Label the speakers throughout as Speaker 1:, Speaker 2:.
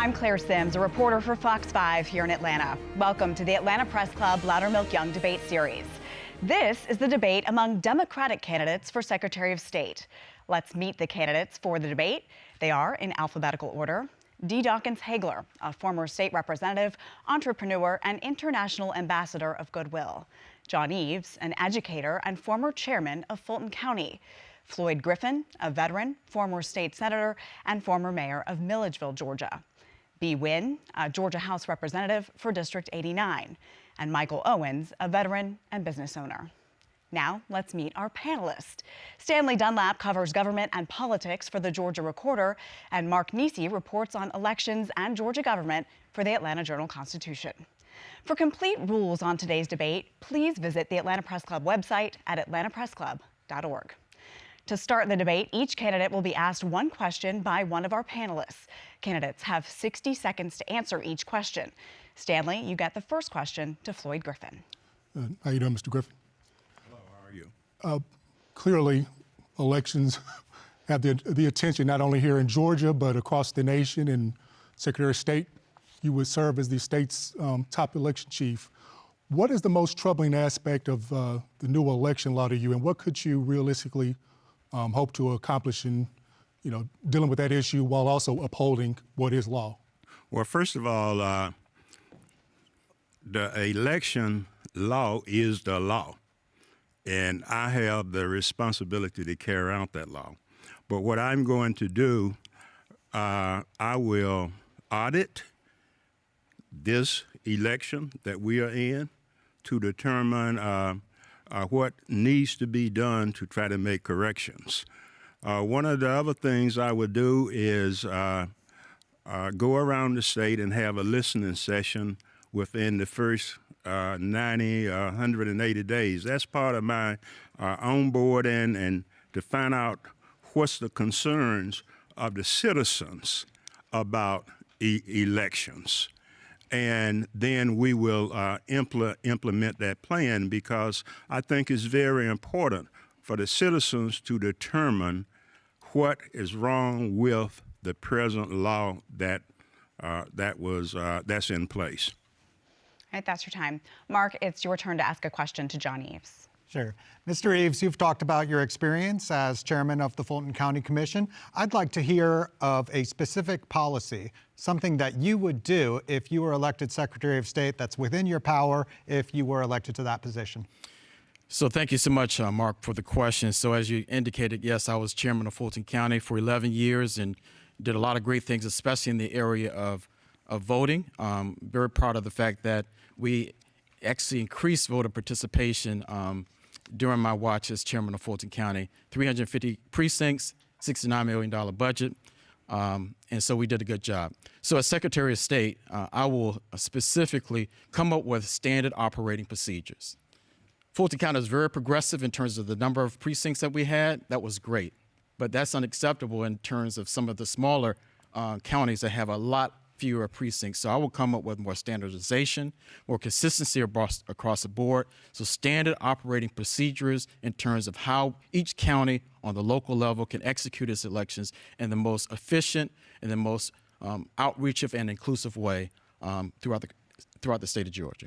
Speaker 1: I'm Claire Sims, a reporter for Fox 5 here in Atlanta. Welcome to the Atlanta Press Club Loudermilk Young debate series. This is the debate among Democratic candidates for Secretary of State. Let's meet the candidates for the debate. They are, in alphabetical order, Dee Dawkins-Haigler, a former state representative, entrepreneur, and international ambassador of goodwill. John Eaves, an educator and former chairman of Fulton County. Floyd Griffin, a veteran, former state senator, and former mayor of Milledgeville, Georgia. Nguyen, a Georgia House representative for District 89. And Michael Owens, a veteran and business owner. Now, let's meet our panelists. Stanley Dunlap covers government and politics for the Georgia Recorder, and Mark Nisi reports on elections and Georgia government for the Atlanta Journal-Constitution. For complete rules on today's debate, please visit the Atlanta Press Club website at atlantapressclub.org. To start the debate, each candidate will be asked one question by one of our panelists. Candidates have 60 seconds to answer each question. Stanley, you get the first question to Floyd Griffin.
Speaker 2: How you doing, Mr. Griffin?
Speaker 3: Hello, how are you?
Speaker 2: Clearly, elections have the attention not only here in Georgia, but across the nation. And Secretary of State, you would serve as the state's top election chief. What is the most troubling aspect of the new election law to you, and what could you realistically hope to accomplish in, dealing with that issue while also upholding what is law?
Speaker 3: Well, first of all, the election law is the law, and I have the responsibility to carry out that law. But what I'm going to do, I will audit this election that we are in to determine what needs to be done to try to make corrections. One of the other things I would do is go around the state and have a listening session within the first 90, 180 days. That's part of my onboarding, and to find out what's the concerns of the citizens about elections. And then we will implement that plan, because I think it's very important for the citizens to determine what is wrong with the present law that's in place.
Speaker 1: All right, that's your time. Mark, it's your turn to ask a question to John Eaves.
Speaker 4: Sure. Mr. Eaves, you've talked about your experience as chairman of the Fulton County Commission. I'd like to hear of a specific policy, something that you would do if you were elected Secretary of State that's within your power if you were elected to that position.
Speaker 5: So thank you so much, Mark, for the question. So as you indicated, yes, I was chairman of Fulton County for 11 years and did a lot of great things, especially in the area of voting. Very proud of the fact that we actually increased voter participation during my watch as chairman of Fulton County. 350 precincts, $69 million budget, and so we did a good job. So as Secretary of State, I will specifically come up with standard operating procedures. Fulton County is very progressive in terms of the number of precincts that we had. That was great, but that's unacceptable in terms of some of the smaller counties that have a lot fewer precincts. So I will come up with more standardization, more consistency across the board. So standard operating procedures in terms of how each county on the local level can execute its elections in the most efficient and the most outreachive and inclusive way throughout the state of Georgia.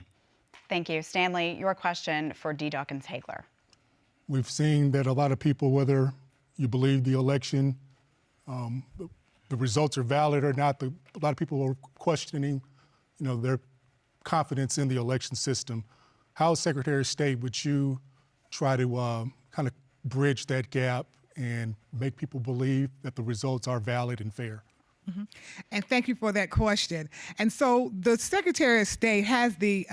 Speaker 1: Thank you. Stanley, your question for Dee Dawkins-Haigler.
Speaker 2: We've seen that a lot of people, whether you believe the election, the results are valid or not, a lot of people are questioning, their confidence in the election system. How, as Secretary of State, would you try to kind of bridge that gap and make people believe that the results are valid and fair?
Speaker 6: Mm-hmm. And thank you for that question. And so the Secretary of State has the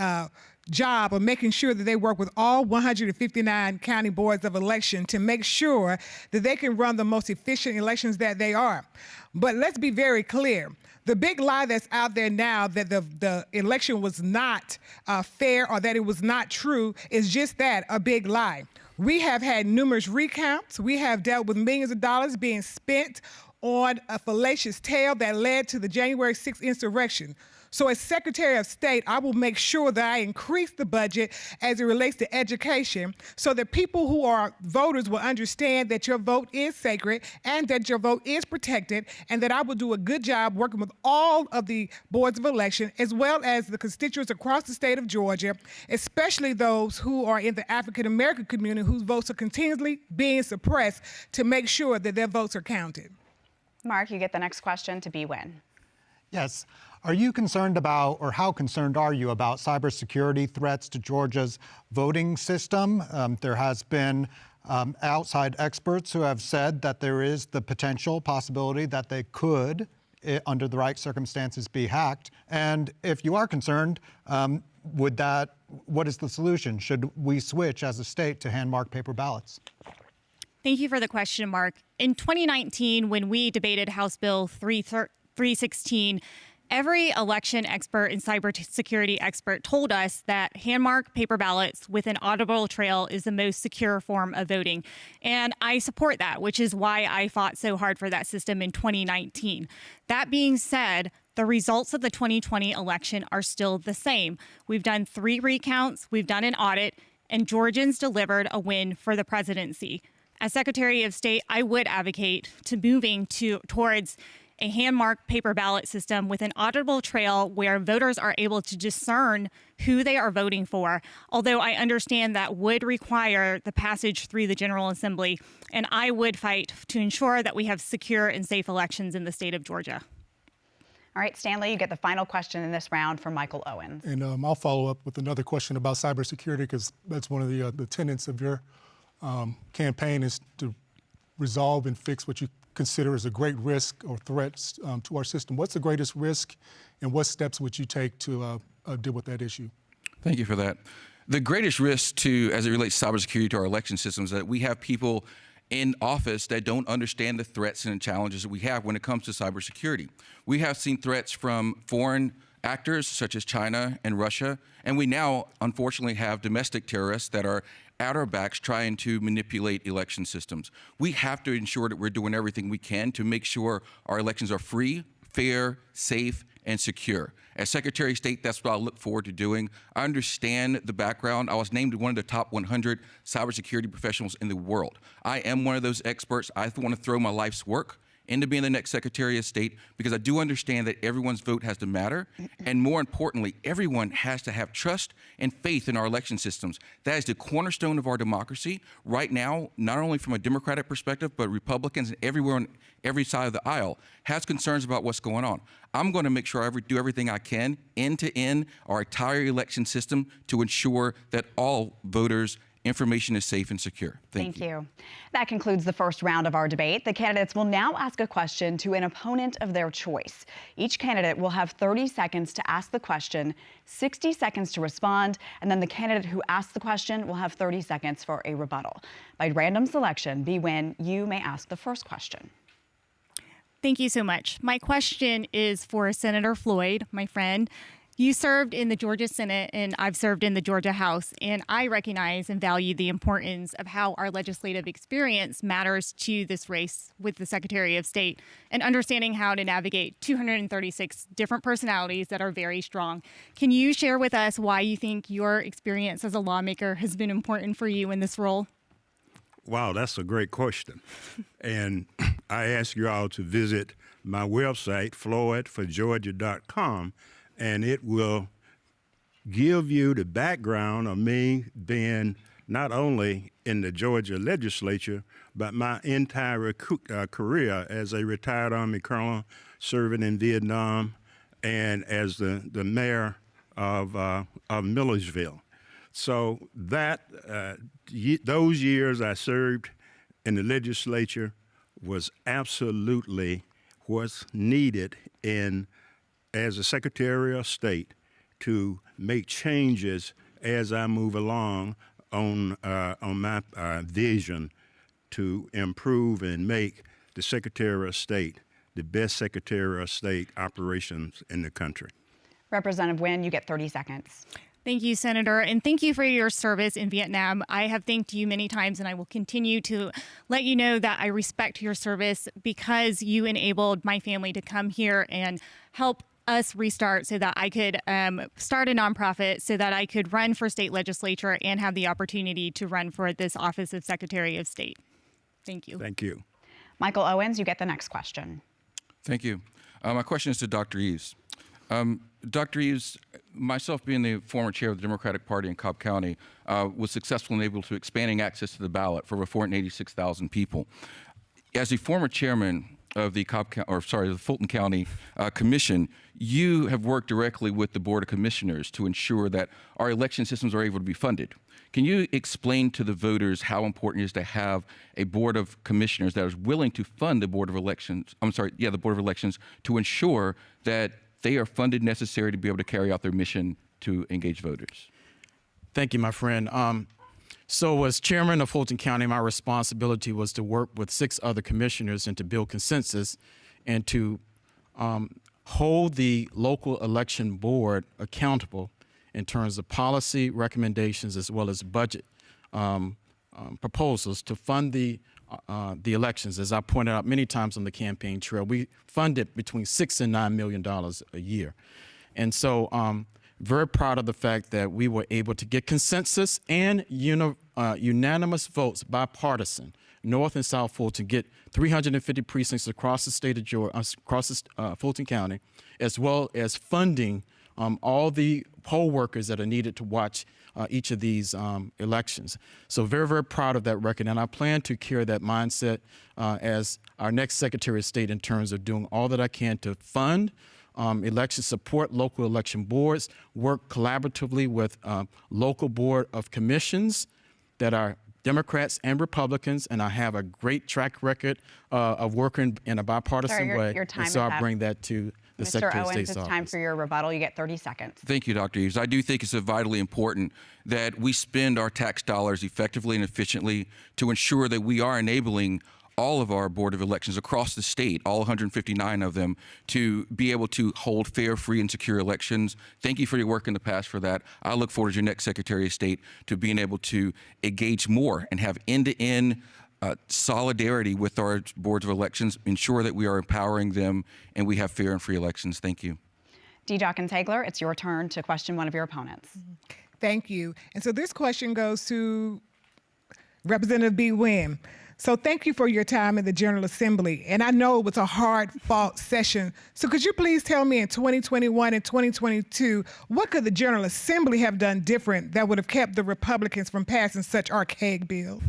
Speaker 6: job of making sure that they work with all 159 county boards of election to make sure that they can run the most efficient elections that they are. But let's be very clear. The big lie that's out there now that the election was not fair or that it was not true is just that, a big lie. We have had numerous recounts. We have dealt with millions of dollars being spent on a fallacious tale that led to the January 6th insurrection. So as Secretary of State, I will make sure that I increase the budget as it relates to education so that people who are voters will understand that your vote is sacred and that your vote is protected, and that I will do a good job working with all of the boards of election as well as the constituents across the state of Georgia, especially those who are in the African American community whose votes are continually being suppressed, to make sure that their votes are counted.
Speaker 1: Mark, you get the next question to Nguyen.
Speaker 4: Yes. Are you concerned about, or how concerned are you about cybersecurity threats to Georgia's voting system? There has been outside experts who have said that there is the potential possibility that they could, under the right circumstances, be hacked. And if you are concerned, what is the solution? Should we switch as a state to hand-marked paper ballots?
Speaker 7: Thank you for the question, Mark. In 2019, when we debated House Bill 316, every election expert and cybersecurity expert told us that hand-marked paper ballots with an audible trail is the most secure form of voting. And I support that, which is why I fought so hard for that system in 2019. That being said, the results of the 2020 election are still the same. We've done 3 recounts, we've done an audit, and Georgians delivered a win for the presidency. As Secretary of State, I would advocate to moving towards a hand-marked paper ballot system with an auditable trail where voters are able to discern who they are voting for, although I understand that would require the passage through the General Assembly, and I would fight to ensure that we have secure and safe elections in the state of Georgia.
Speaker 1: All right, Stanley, you get the final question in this round from Michael Owens.
Speaker 2: And I'll follow up with another question about cybersecurity, because that's one of the tenets of your campaign, is to resolve and fix what you consider as a great risk or threats to our system. What's the greatest risk, and what steps would you take to deal with that issue?
Speaker 8: Thank you for that. The greatest risk as it relates to cybersecurity to our election systems, is that we have people in office that don't understand the threats and challenges that we have when it comes to cybersecurity. We have seen threats from foreign actors such as China and Russia, and we now unfortunately have domestic terrorists that are at our backs trying to manipulate election systems. We have to ensure that we're doing everything we can to make sure our elections are free, fair, safe, and secure. As Secretary of State, that's what I look forward to doing. I understand the background. I was named one of the top 100 cybersecurity professionals in the world. I am one of those experts. I want to throw my life's work into being the next Secretary of State, because I do understand that everyone's vote has to matter, and more importantly, everyone has to have trust and faith in our election systems. That is the cornerstone of our democracy right now, not only from a Democratic perspective, but Republicans and everywhere on every side of the aisle has concerns about what's going on. I'm going to make sure I do everything I can, end to end, our entire election system, to ensure that all voters' information is safe and secure. Thank you.
Speaker 1: That concludes the first round of our debate. The candidates will now ask a question to an opponent of their choice. Each candidate will have 30 seconds to ask the question, 60 seconds to respond, and then the candidate who asks the question will have 30 seconds for a rebuttal. By random selection, Nguyen, you may ask the first question.
Speaker 7: Thank you so much. My question is for Senator Floyd, my friend. You served in the Georgia Senate, and I've served in the Georgia House, and I recognize and value the importance of how our legislative experience matters to this race with the Secretary of State, and understanding how to navigate 236 different personalities that are very strong. Can you share with us why you think your experience as a lawmaker has been important for you in this role?
Speaker 3: Wow, that's a great question. And I ask you all to visit my website, floydforgeorgia.com, and it will give you the background of me being not only in the Georgia legislature, but my entire career as a retired Army colonel serving in Vietnam and as the mayor of Millersville. So that those years I served in the legislature was absolutely what's needed as a Secretary of State to make changes as I move along on my vision to improve and make the Secretary of State the best Secretary of State operations in the country.
Speaker 1: Representative Nguyen, you get 30 seconds.
Speaker 7: Thank you, Senator, and thank you for your service in Vietnam. I have thanked you many times, and I will continue to let you know that I respect your service because you enabled my family to come here and help us restart so that I could start a nonprofit so that I could run for state legislature and have the opportunity to run for this office of Secretary of State. Thank you.
Speaker 3: Thank you.
Speaker 1: Michael Owens, you get the next question.
Speaker 8: Thank you. My question is to Dr. Eaves. Dr. Eaves, myself being the former chair of the Democratic Party in Cobb County, was successful and able to expanding access to the ballot for over 486,000 people. As a former chairman of the the Fulton County Commission, you have worked directly with the Board of Commissioners to ensure that our election systems are able to be funded. Can you explain to the voters how important it is to have a Board of Commissioners that is willing to fund the Board of Elections, the Board of Elections, to ensure that they are funded necessary to be able to carry out their mission to engage voters?
Speaker 5: Thank you, my friend. So as chairman of Fulton County, my responsibility was to work with 6 other commissioners and to build consensus and to hold the local election board accountable in terms of policy recommendations as well as budget proposals to fund the elections. As I pointed out many times on the campaign trail, we funded between $6 and $9 million a year. And so very proud of the fact that we were able to get consensus and unanimous votes, bipartisan, North and South Fulton, get 350 precincts across the state of Georgia, across Fulton County, as well as funding all the poll workers that are needed to watch each of these elections. So very, very proud of that record, and I plan to carry that mindset as our next Secretary of State in terms of doing all that I can to fund elections, support local election boards, work collaboratively with local board of commissions that are Democrats and Republicans, and I have a great track record of working in a bipartisan way.
Speaker 1: Your time
Speaker 5: and so
Speaker 1: is
Speaker 5: I'll
Speaker 1: up.
Speaker 5: bring that to the
Speaker 1: Mr.
Speaker 5: Secretary of
Speaker 1: Owens,
Speaker 5: State's
Speaker 1: it's
Speaker 5: office.
Speaker 1: time for your rebuttal. You get 30 seconds.
Speaker 8: Thank you, Dr. Eaves. I do think it's vitally important that we spend our tax dollars effectively and efficiently to ensure that we are enabling all of our Board of Elections across the state, all 159 of them, to be able to hold fair, free, and secure elections. Thank you for your work in the past for that. I look forward to your next Secretary of State to being able to engage more and have end-to-end solidarity with our boards of elections, ensure that we are empowering them and we have fair and free elections. Thank you.
Speaker 1: Dee Dawkins-Haigler, it's your turn to question one of your opponents.
Speaker 6: Thank you. And so this question goes to Representative B. Nguyen. So thank you for your time in the General Assembly. And I know it was a hard-fought session. So could you please tell me in 2021 and 2022, what could the General Assembly have done different that would have kept the Republicans from passing such archaic bills?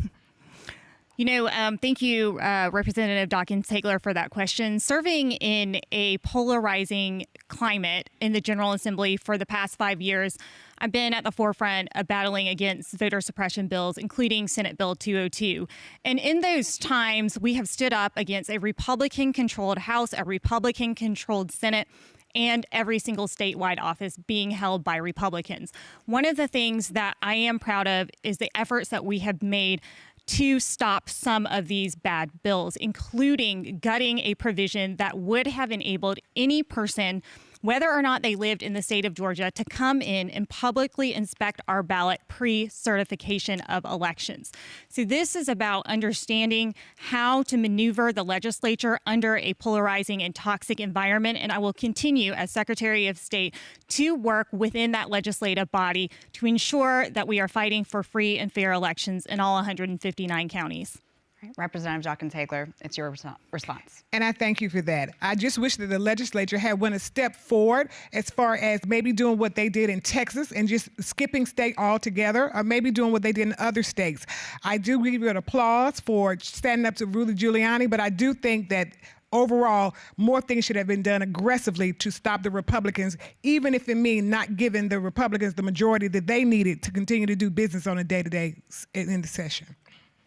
Speaker 7: You know, thank you, Representative Dawkins-Haigler, for that question. Serving in a polarizing climate in the General Assembly for the past 5 years, I've been at the forefront of battling against voter suppression bills, including Senate Bill 202. And in those times, we have stood up against a Republican-controlled House, a Republican-controlled Senate, and every single statewide office being held by Republicans. One of the things that I am proud of is the efforts that we have made to stop some of these bad bills, including gutting a provision that would have enabled any person, whether or not they lived in the state of Georgia, to come in and publicly inspect our ballot pre-certification of elections. So this is about understanding how to maneuver the legislature under a polarizing and toxic environment, and I will continue as Secretary of State to work within that legislative body to ensure that we are fighting for free and fair elections in all 159 counties.
Speaker 1: Right. Representative Dawkins-Haigler, it's your response.
Speaker 6: And I thank you for that. I just wish that the legislature had went a step forward as far as maybe doing what they did in Texas and just skipping state altogether, or maybe doing what they did in other states. I do give you an applause for standing up to Rudy Giuliani, but I do think that overall, more things should have been done aggressively to stop the Republicans, even if it means not giving the Republicans the majority that they needed to continue to do business on a day-to-day in the session.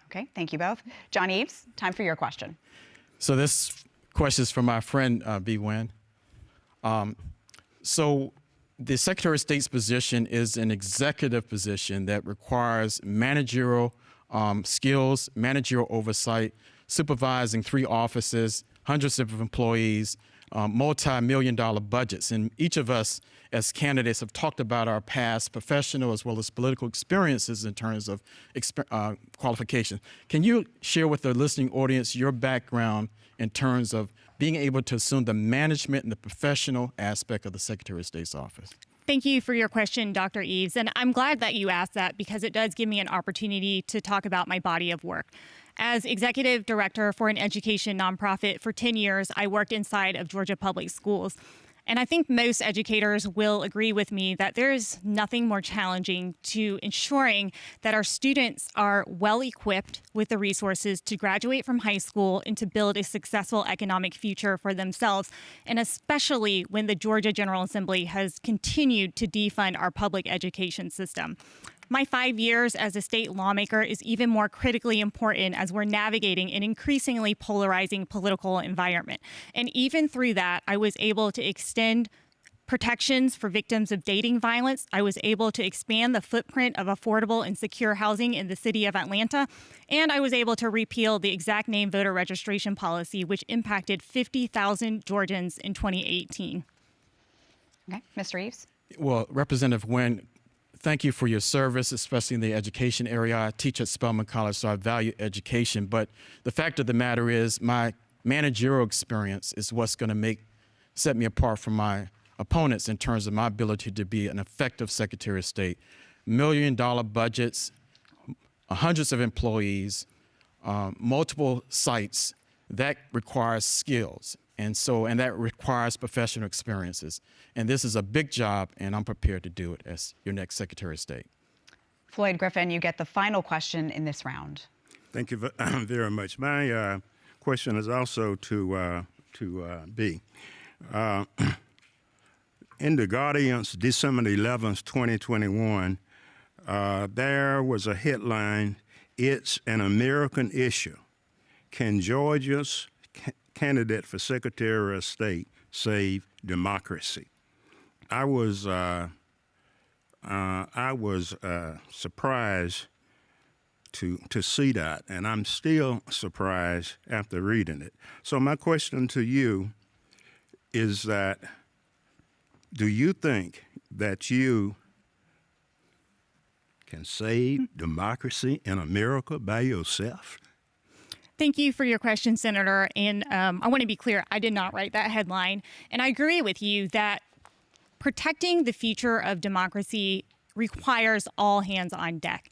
Speaker 1: Okay, thank you both. John Eaves, time for your question.
Speaker 5: So this question is from my friend, B. Nguyen. So the Secretary of State's position is an executive position that requires managerial skills, managerial oversight, supervising 3 offices, hundreds of employees, multi-million-dollar budgets. And each of us as candidates have talked about our past professional as well as political experiences in terms of qualifications. Can you share with the listening audience your background in terms of being able to assume the management and the professional aspect of the Secretary of State's office?
Speaker 7: Thank you for your question, Dr. Eaves. And I'm glad that you asked that because it does give me an opportunity to talk about my body of work. As executive director for an education nonprofit for 10 years, I worked inside of Georgia Public Schools. And I think most educators will agree with me that there is nothing more challenging to ensuring that our students are well equipped with the resources to graduate from high school and to build a successful economic future for themselves, and especially when the Georgia General Assembly has continued to defund our public education system. My 5 years as a state lawmaker is even more critically important as we're navigating an increasingly polarizing political environment. And even through that, I was able to extend protections for victims of dating violence. I was able to expand the footprint of affordable and secure housing in the city of Atlanta. And I was able to repeal the exact name voter registration policy, which impacted 50,000 Georgians in 2018.
Speaker 1: Okay, Mr. Eaves?
Speaker 5: Well, Representative Nguyen, thank you for your service, especially in the education area. I teach at Spelman College, so I value education. But the fact of the matter is my managerial experience is what's going to set me apart from my opponents in terms of my ability to be an effective Secretary of State. $1 million budgets, hundreds of employees, multiple sites, that requires skills. And that requires professional experiences. And this is a big job, and I'm prepared to do it as your next Secretary of State.
Speaker 1: Floyd Griffin, you get the final question in this round.
Speaker 3: Thank you very much. My question is also to B. In the Guardian's December 11th, 2021, there was a headline, "It's an American issue. Can Georgia's candidate for Secretary of State save democracy?" I was surprised to see that, and I'm still surprised after reading it. So my question to you is that, do you think that you can save democracy in America by yourself?
Speaker 7: Thank you for your question, Senator. And I want to be clear, I did not write that headline. And I agree with you that protecting the future of democracy requires all hands on deck.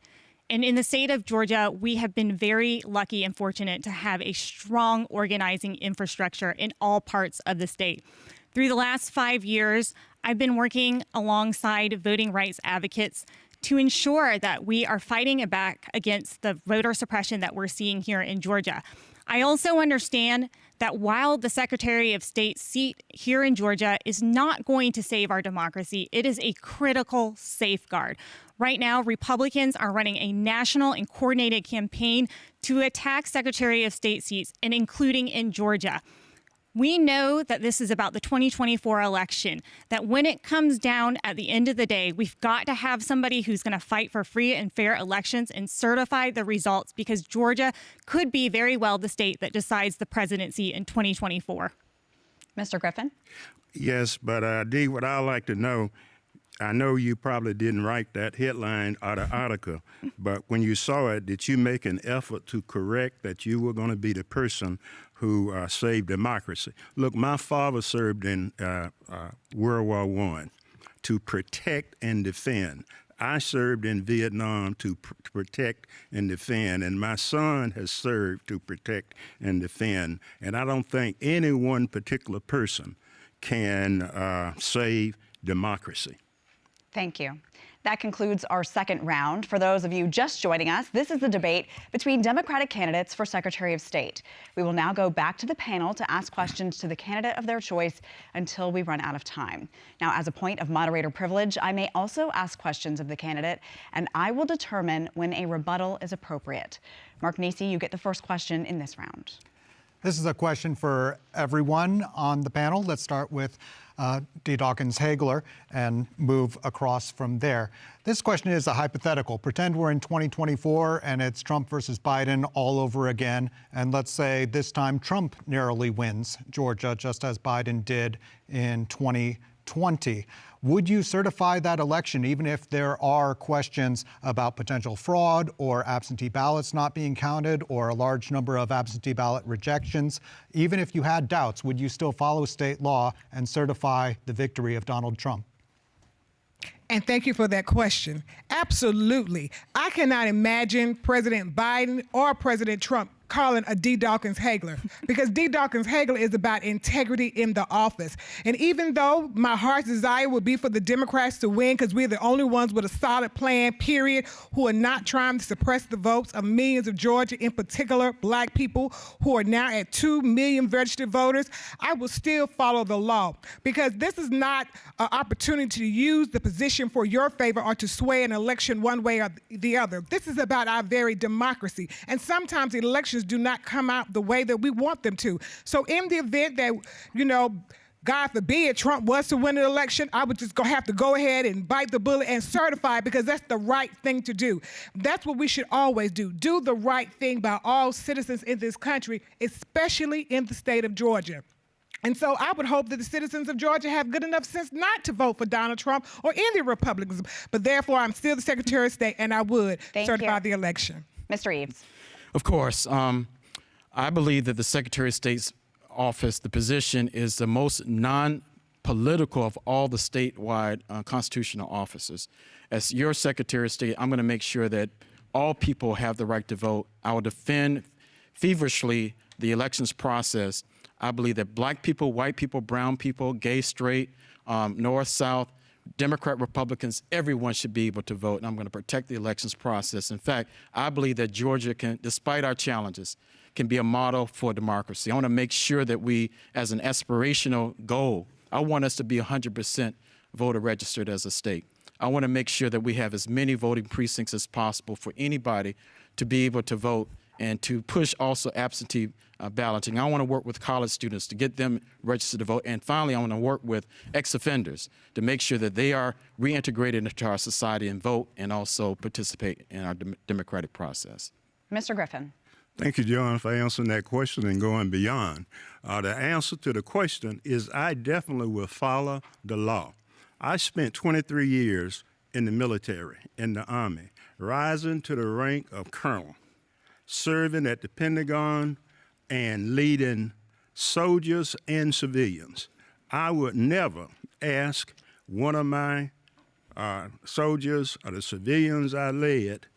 Speaker 7: And in the state of Georgia, we have been very lucky and fortunate to have a strong organizing infrastructure in all parts of the state. Through the last 5 years, I've been working alongside voting rights advocates to ensure that we are fighting back against the voter suppression that we're seeing here in Georgia. I also understand that while the Secretary of State's seat here in Georgia is not going to save our democracy, it is a critical safeguard. Right now, Republicans are running a national and coordinated campaign to attack Secretary of State seats, and including in Georgia. We know that this is about the 2024 election, that when it comes down at the end of the day, we've got to have somebody who's going to fight for free and fair elections and certify the results, because Georgia could be very well the state that decides the presidency in 2024.
Speaker 1: Mr. Griffin?
Speaker 3: Yes, but Dee, what I'd like to know, I know you probably didn't write that headline or the article, but when you saw it, did you make an effort to correct that you were going to be the person who saved democracy? Look, my father served in World War I to protect and defend. I served in Vietnam to protect and defend, and my son has served to protect and defend. And I don't think any one particular person can save democracy.
Speaker 1: Thank you. That concludes our second round. For those of you just joining us, this is the debate between Democratic candidates for Secretary of State. We will now go back to the panel to ask questions to the candidate of their choice until we run out of time. Now, as a point of moderator privilege, I may also ask questions of the candidate, and I will determine when a rebuttal is appropriate. Mark Nisi, you get the first question in this round.
Speaker 4: This is a question for everyone on the panel. Let's start with Dee Dawkins-Haigler and move across from there. This question is a hypothetical. Pretend we're in 2024 and it's Trump versus Biden all over again. And let's say this time Trump narrowly wins Georgia, just as Biden did in 2020. Would you certify that election even if there are questions about potential fraud or absentee ballots not being counted or a large number of absentee ballot rejections? Even if you had doubts, would you still follow state law and certify the victory of Donald Trump?
Speaker 6: And thank you for that question. Absolutely. I cannot imagine President Biden or President Trump calling a Dee Dawkins-Haigler, because Dee Dawkins-Haigler is about integrity in the office. And even though my heart's desire would be for the Democrats to win, because we're the only ones with a solid plan, period, who are not trying to suppress the votes of millions of Georgia, in particular Black people who are now at 2 million registered voters, I will still follow the law, because this is not an opportunity to use the position for your favor or to sway an election one way or the other. This is about our very democracy. And sometimes elections do not come out the way that we want them to. So in the event that, God forbid, Trump was to win an election, I would just have to go ahead and bite the bullet and certify, because that's the right thing to do. That's what we should always do. Do the right thing by all citizens in this country, especially in the state of Georgia. And so I would hope that the citizens of Georgia have good enough sense not to vote for Donald Trump or any Republicans. But therefore, I'm still the Secretary of State, and I would certify the election.
Speaker 1: Mr. Eaves.
Speaker 5: Of course. I believe that the Secretary of State's office, the position, is the most non-political of all the statewide constitutional offices. As your Secretary of State, I'm going to make sure that all people have the right to vote. I will defend feverishly the elections process. I believe that Black people, white people, brown people, gay, straight, North, South, Democrat, Republicans, everyone should be able to vote, and I'm going to protect the elections process. In fact, I believe that Georgia can, despite our challenges, can be a model for democracy. I want to make sure that we, as an aspirational goal, I want us to be 100% voter registered as a state. I want to make sure that we have as many voting precincts as possible for anybody to be able to vote, and to push also absentee balloting. I want to work with college students to get them registered to vote. And finally, I want to work with ex-offenders to make sure that they are reintegrated into our society and vote and also participate in our democratic process.
Speaker 1: Mr. Griffin.
Speaker 3: Thank you, John, for answering that question and going beyond. The answer to the question is I definitely will follow the law. I spent 23 years in the military, in the Army, rising to the rank of colonel, serving at the Pentagon, and leading soldiers and civilians. I would never ask one of my soldiers or the civilians I led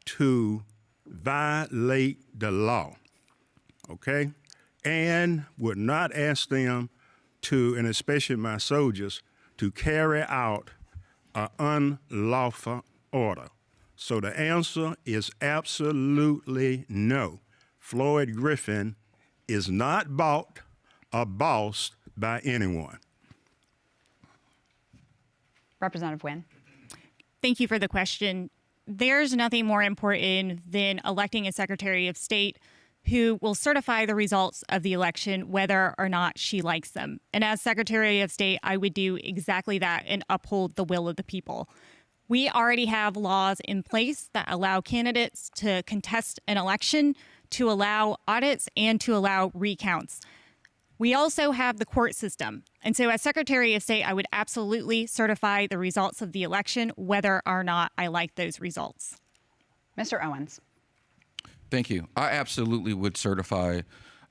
Speaker 3: to violate the law, okay? And would not ask them to, and especially my soldiers, to carry out an unlawful order. So the answer is absolutely no. Floyd Griffin is not bought or bossed by anyone.
Speaker 1: Representative Nguyen.
Speaker 7: Thank you for the question. There's nothing more important than electing a Secretary of State who will certify the results of the election whether or not she likes them. And as Secretary of State, I would do exactly that and uphold the will of the people. We already have laws in place that allow candidates to contest an election, to allow audits, and to allow recounts. We also have the court system. And so as Secretary of State, I would absolutely certify the results of the election, whether or not I like those results.
Speaker 1: Mr. Owens.
Speaker 8: Thank you. I absolutely would certify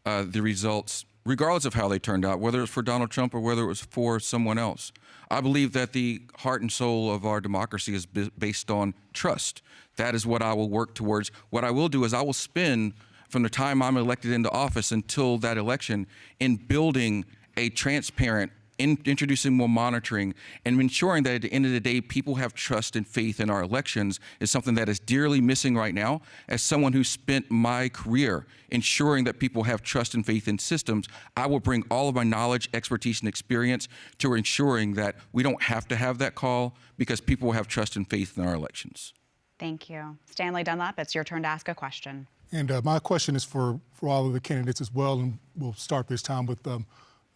Speaker 8: the results, regardless of how they turned out, whether it's for Donald Trump or whether it was for someone else. I believe that the heart and soul of our democracy is based on trust. That is what I will work towards. What I will do is I will spend from the time I'm elected into office until that election in building a transparent, introducing more monitoring, and ensuring that at the end of the day, people have trust and faith in our elections is something that is dearly missing right now. As someone who spent my career ensuring that people have trust and faith in systems, I will bring all of my knowledge, expertise, and experience to ensuring that we don't have to have that call because people will have trust and faith in our elections.
Speaker 1: Thank you. Stanley Dunlap, it's your turn to ask a question.
Speaker 2: And my question is for all of the candidates as well, and we'll start this time with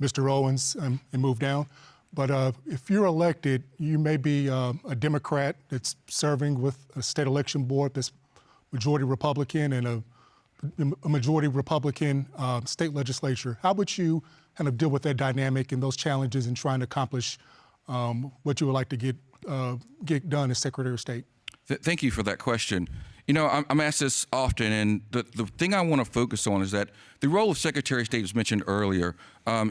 Speaker 2: Mr. Owens and move down. But if you're elected, you may be a Democrat that's serving with a state election board that's majority Republican and a majority Republican state legislature. How would you kind of deal with that dynamic and those challenges in trying to accomplish what you would like to get done as Secretary of State.
Speaker 8: Thank you for that question. You know, I'm asked this often, and the thing I want to focus on is that the role of Secretary of State was mentioned earlier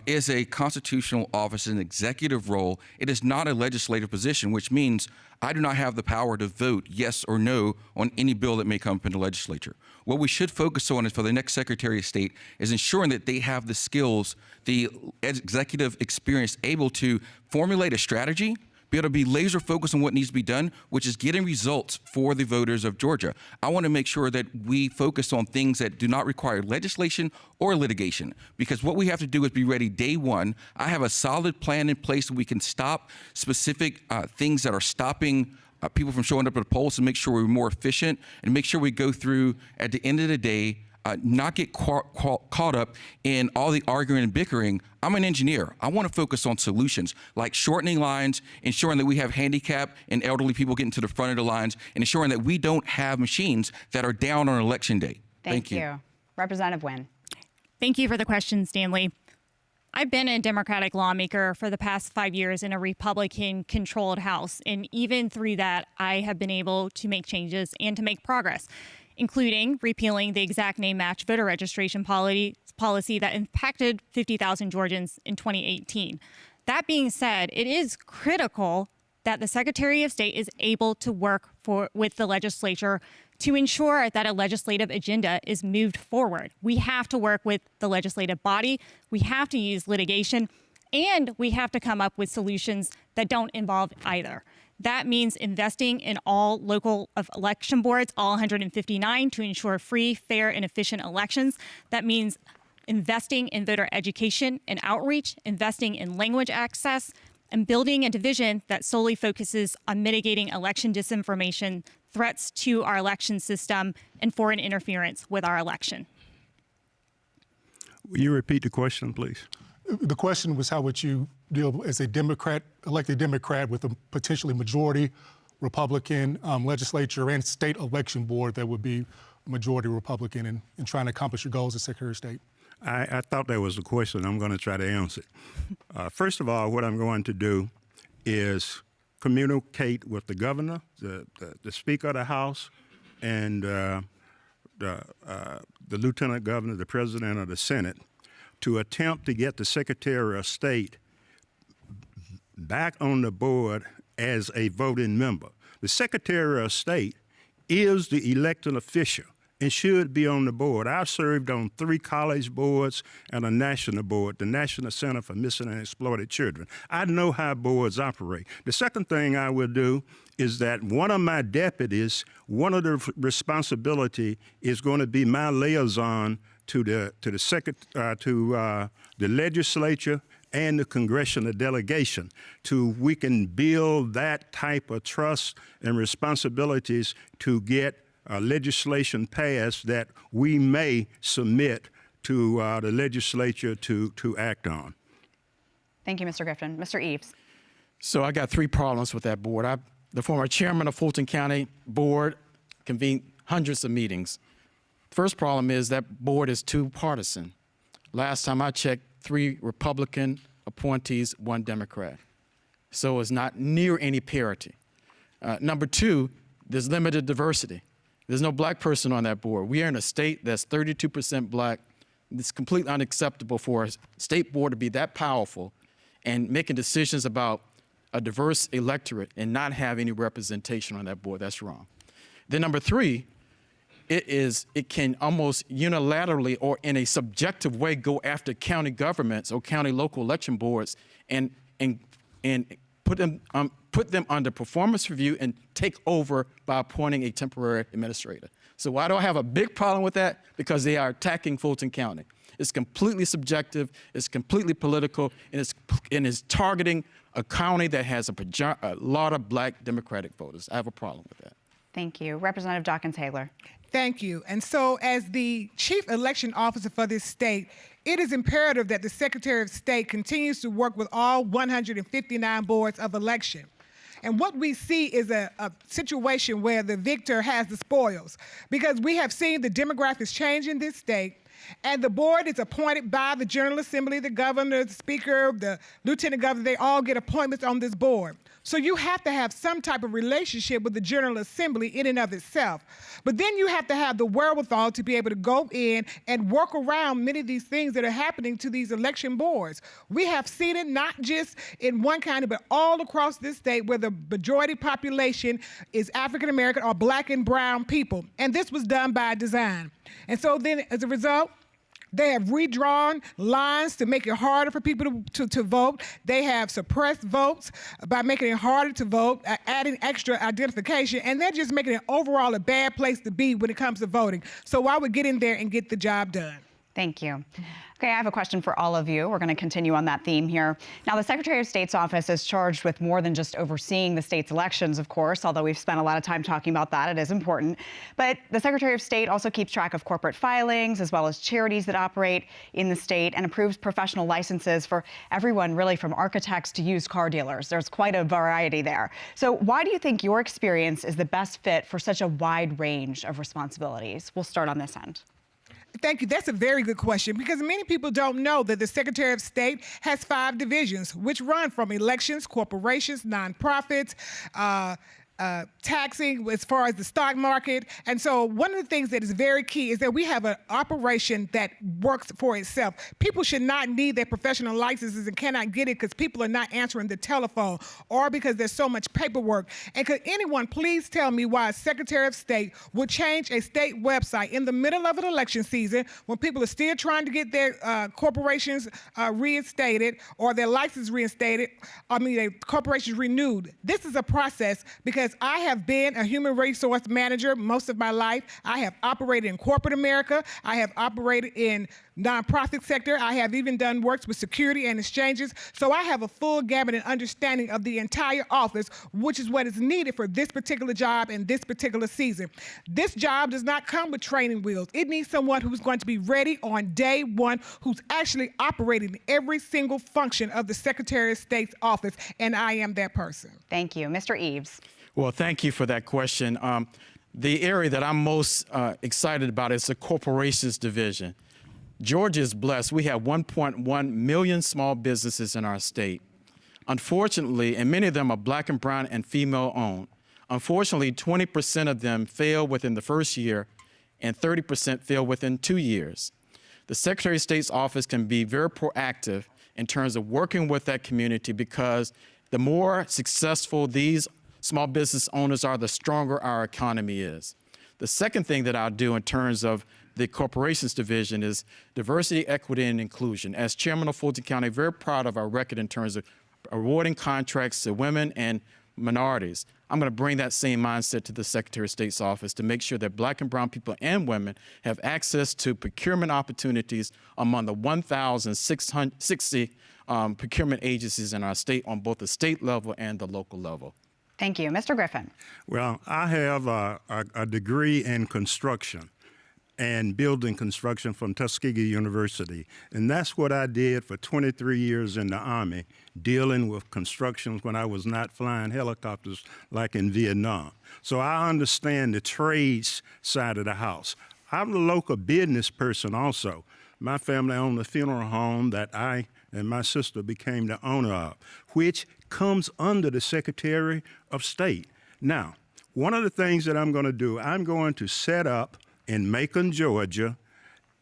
Speaker 8: is a constitutional office, an executive role. It is not a legislative position, which means I do not have the power to vote yes or no on any bill that may come up in the legislature. What we should focus on is for the next Secretary of State is ensuring that they have the skills, the executive experience, able to formulate a strategy, be able to be laser focused on what needs to be done, which is getting results for the voters of Georgia. I want to make sure that we focus on things that do not require legislation or litigation, because what we have to do is be ready day one. I have a solid plan in place so we can stop specific things that are stopping people from showing up at the polls, to make sure we're more efficient and make sure we go through at the end of the day, not get caught up in all the arguing and bickering. I'm an engineer. I want to focus on solutions like shortening lines, ensuring that we have handicapped and elderly people getting to the front of the lines, and ensuring that we don't have machines that are down on election day.
Speaker 1: Thank you. Representative Nguyen.
Speaker 7: Thank you for the question, Stanley. I've been a Democratic lawmaker for the past 5 years in a Republican-controlled House, and even through that, I have been able to make changes and to make progress, including repealing the exact name match voter registration policy that impacted 50,000 Georgians in 2018. That being said, it is critical that the Secretary of State is able to work with the legislature to ensure that a legislative agenda is moved forward. We have to work with the legislative body, we have to use litigation, and we have to come up with solutions that don't involve either. That means investing in all local election boards, all 159, to ensure free, fair, and efficient elections. That means investing in voter education and outreach, investing in language access, and building a division that solely focuses on mitigating election disinformation, threats to our election system, and foreign interference with our election.
Speaker 3: Will you repeat the question, please?
Speaker 2: The question was, how would you deal as a Democrat, elected Democrat, with a potentially majority Republican legislature and state election board that would be majority Republican in trying to accomplish your goals as Secretary of State?
Speaker 3: I thought that was the question. I'm going to try to answer it. First of all, what I'm going to do is communicate with the governor, the Speaker of the House, and the Lieutenant Governor, the President of the Senate, to attempt to get the Secretary of State back on the board as a voting member. The Secretary of State is the elected official and should be on the board. I've served on 3 college boards and a national board, the National Center for Missing and Exploited Children. I know how boards operate. The second thing I will do is that one of my deputies, one of the responsibility is going to be my liaison to the legislature and the congressional delegation, we can build that type of trust and responsibilities to get legislation passed that we may submit to the legislature to act on.
Speaker 1: Thank you, Mr. Griffin. Mr. Eaves.
Speaker 5: So I got 3 problems with that board. The former chairman of Fulton County Board convened hundreds of meetings. First problem is that board is too partisan. Last time I checked, 3 Republican appointees, 1 Democrat. So it's not near any parity. Number 2, there's limited diversity. There's no black person on that board. We are in a state that's 32% black. It's completely unacceptable for a state board to be that powerful and making decisions about a diverse electorate and not have any representation on that board. That's wrong. Then number 3, it can almost unilaterally or in a subjective way go after county governments or county local election boards and put them under performance review and take over by appointing a temporary administrator. So I don't have a big problem with that because they are attacking Fulton County. It's completely subjective, it's completely political, and it's targeting a county that has a lot of black Democratic voters. I have a problem with that.
Speaker 1: Thank you. Representative Dawkins-Haigler.
Speaker 6: Thank you. And so as the chief election officer for this state, it is imperative that the Secretary of State continues to work with all 159 boards of election. And what we see is a situation where the victor has the spoils, because we have seen the demographics change in this state, And the board is appointed by the General Assembly, the governor, the speaker, the lieutenant governor. They all get appointments on this board. So you have to have some type of relationship with the General Assembly in and of itself. But then you have to have the wherewithal to be able to go in and work around many of these things that are happening to these election boards. We have seen it not just in one county, but all across this state where the majority population is African American or black and brown people. And this was done by design. And so then as a result, they have redrawn lines to make it harder for people to vote. They have suppressed votes by making it harder to vote, adding extra identification, and they're just making it overall a bad place to be when it comes to voting. So I would get in there and get the job done.
Speaker 1: Thank you. Okay, I have a question for all of you. We're going to continue on that theme here. Now, the Secretary of State's office is charged with more than just overseeing the state's elections, of course, although we've spent a lot of time talking about that. It is important. But the Secretary of State also keeps track of corporate filings as well as charities that operate in the state and approves professional licenses for everyone, really from architects to used car dealers. There's quite a variety there. So why do you think your experience is the best fit for such a wide range of responsibilities? We'll start on this end.
Speaker 6: Thank you. That's a very good question because many people don't know that the Secretary of State has 5 divisions, which run from elections, corporations, nonprofits, taxing as far as the stock market. And so one of the things that is very key is that we have an operation that works for itself. People should not need their professional licenses and cannot get it because people are not answering the telephone or because there's so much paperwork. And could anyone please tell me why a Secretary of State would change a state website in the middle of an election season when people are still trying to get their corporations reinstated or their license reinstated, their corporations renewed? This is a process because I have been a human resource manager most of my life. I have operated in corporate America. I have operated in nonprofit sector. I have even done works with security and exchanges. So I have a full gamut and understanding of the entire office, which is what is needed for this particular job and this particular season. This job does not come with training wheels. It needs someone who's going to be ready on day one, who's actually operating every single function of the Secretary of State's office, and I am that person.
Speaker 1: Thank you. Mr. Eaves.
Speaker 5: Well, thank you for that question. The area that I'm most excited about is the corporations division. Georgia is blessed. We have 1.1 million small businesses in our state. Unfortunately, and many of them are black and brown and female owned. Unfortunately, 20% of them fail within the first year and 30% fail within 2 years. The Secretary of State's office can be very proactive in terms of working with that community because the more successful these small business owners are, the stronger our economy is. The second thing that I'll do in terms of the corporations division is diversity, equity, and inclusion. As chairman of Fulton County, very proud of our record in terms of awarding contracts to women and minorities. I'm going to bring that same mindset to the Secretary of State's office to make sure that black and brown people and women have access to procurement opportunities among the 1,660 procurement agencies in our state on both the state level and the local level.
Speaker 1: Thank you. Mr. Griffin.
Speaker 3: Well, I have a degree in construction and building construction from Tuskegee University. And that's what I did for 23 years in the Army, dealing with construction when I was not flying helicopters like in Vietnam. So I understand the trades side of the house. I'm a local business person also. My family owned a funeral home that I and my sister became the owner of, which comes under the Secretary of State. Now, one of the things that I'm going to do, I'm going to set up in Macon, Georgia,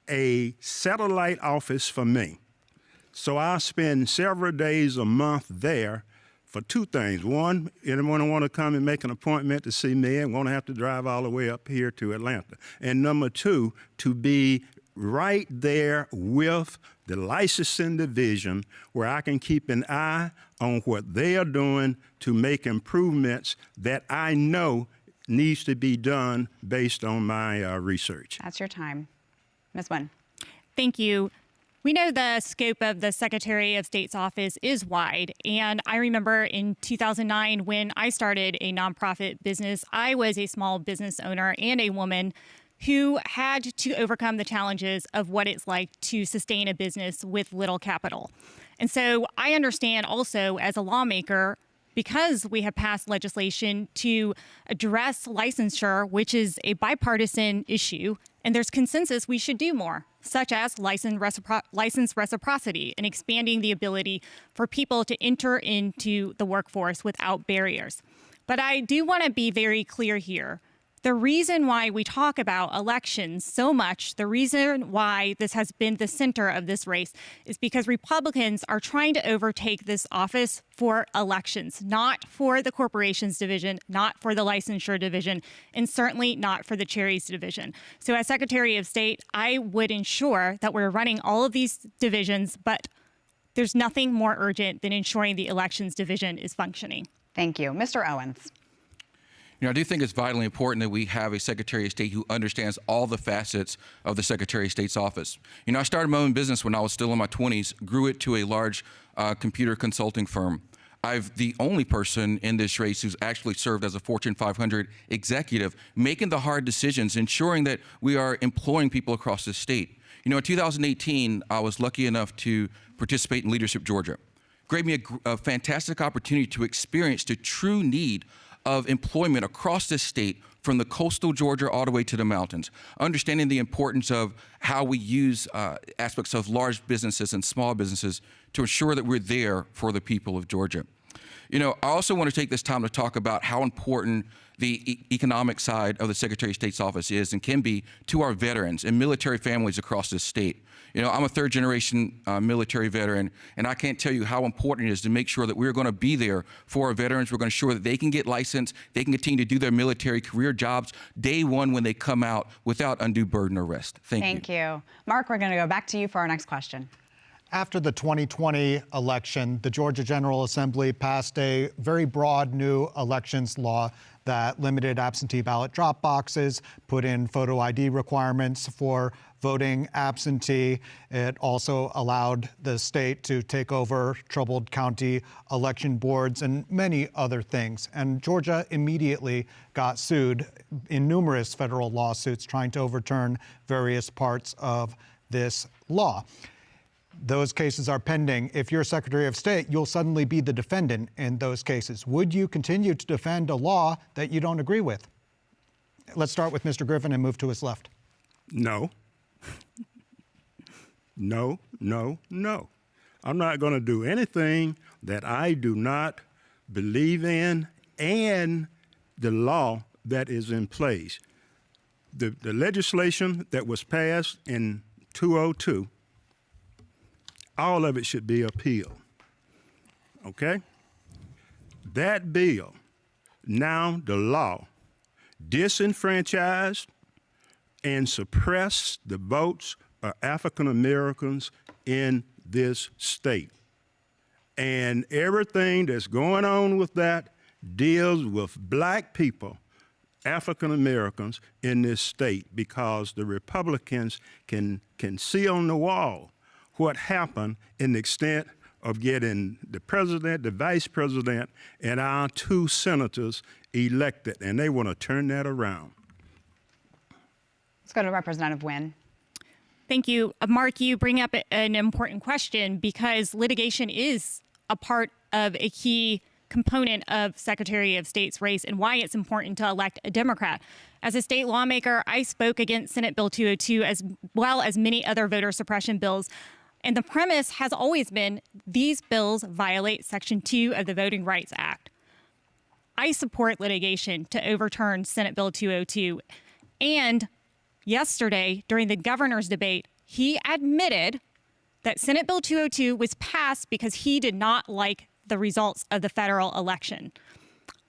Speaker 3: a satellite office for me. So I'll spend several days a month there for 2 things. One, anyone want to come and make an appointment to see me and won't have to drive all the way up here to Atlanta. And number 2, to be right there with the licensing division where I can keep an eye on what they are doing to make improvements that I know needs to be done based on my research.
Speaker 1: That's your time. Ms. Nguyen.
Speaker 7: Thank you. We know the scope of the Secretary of State's office is wide. And I remember in 2009 when I started a nonprofit business, I was a small business owner and a woman who had to overcome the challenges of what it's like to sustain a business with little capital. And so I understand also as a lawmaker, because we have passed legislation to address licensure, which is a bipartisan issue, and there's consensus we should do more. such as license reciprocity and expanding the ability for people to enter into the workforce without barriers. But I do want to be very clear here. The reason why we talk about elections so much, the reason why this has been the center of this race is because Republicans are trying to overtake this office for elections, not for the corporations division, not for the licensure division, and certainly not for the charities division. So as Secretary of State, I would ensure that we're running all of these divisions, but there's nothing more urgent than ensuring the elections division is functioning.
Speaker 1: Thank you. Mr. Owens.
Speaker 8: I do think it's vitally important that we have a Secretary of State who understands all the facets of the Secretary of State's office. I started my own business when I was still in my 20s, grew it to a large computer consulting firm. I'm the only person in this race who's actually served as a Fortune 500 executive, making the hard decisions, ensuring that we are employing people across the state. In 2018, I was lucky enough to participate in Leadership Georgia. It gave me a fantastic opportunity to experience the true need of employment across this state, from the coastal Georgia all the way to the mountains, understanding the importance of how we use aspects of large businesses and small businesses to ensure that we're there for the people of Georgia. I also want to take this time to talk about how important the economic side of the Secretary of State's office is and can be to our veterans and military families across this state. I'm a third-generation military veteran, and I can't tell you how important it is to make sure that we're going to be there for our veterans. We're going to ensure that they can get licensed, they can continue to do their military career jobs day one when they come out without undue burden or rest. Thank you.
Speaker 1: Mark, we're going to go back to you for our next question.
Speaker 4: After the 2020 election, the Georgia General Assembly passed a very broad new elections law that limited absentee ballot drop boxes, put in photo ID requirements for voting absentee. It also allowed the state to take over troubled county election boards and many other things. And Georgia immediately got sued in numerous federal lawsuits trying to overturn various parts of this law. Those cases are pending. If you're Secretary of State, you'll suddenly be the defendant in those cases. Would you continue to defend a law that you don't agree with? Let's start with Mr. Griffin and move to his left.
Speaker 3: No. No. I'm not going to do anything that I do not believe in and the law that is in place. The legislation that was passed in 2002, all of it should be appealed, okay? That bill, now the law, disenfranchised and suppressed the votes of African Americans in this state. And everything that's going on with that deals with black people, African Americans in this state, because the Republicans can see on the wall what happened in the extent of getting the president, the vice president, and our two senators elected, and they want to turn that around.
Speaker 1: Let's go to Representative Nguyen.
Speaker 7: Thank you. Mark, you bring up an important question because litigation is a part of a key component of Secretary of State's race and why it's important to elect a Democrat. As a state lawmaker, I spoke against Senate Bill 202 as well as many other voter suppression bills. And the premise has always been these bills violate Section 2 of the Voting Rights Act. I support litigation to overturn Senate Bill 202. And yesterday, during the governor's debate, he admitted that Senate Bill 202 was passed because he did not like the results of the federal election.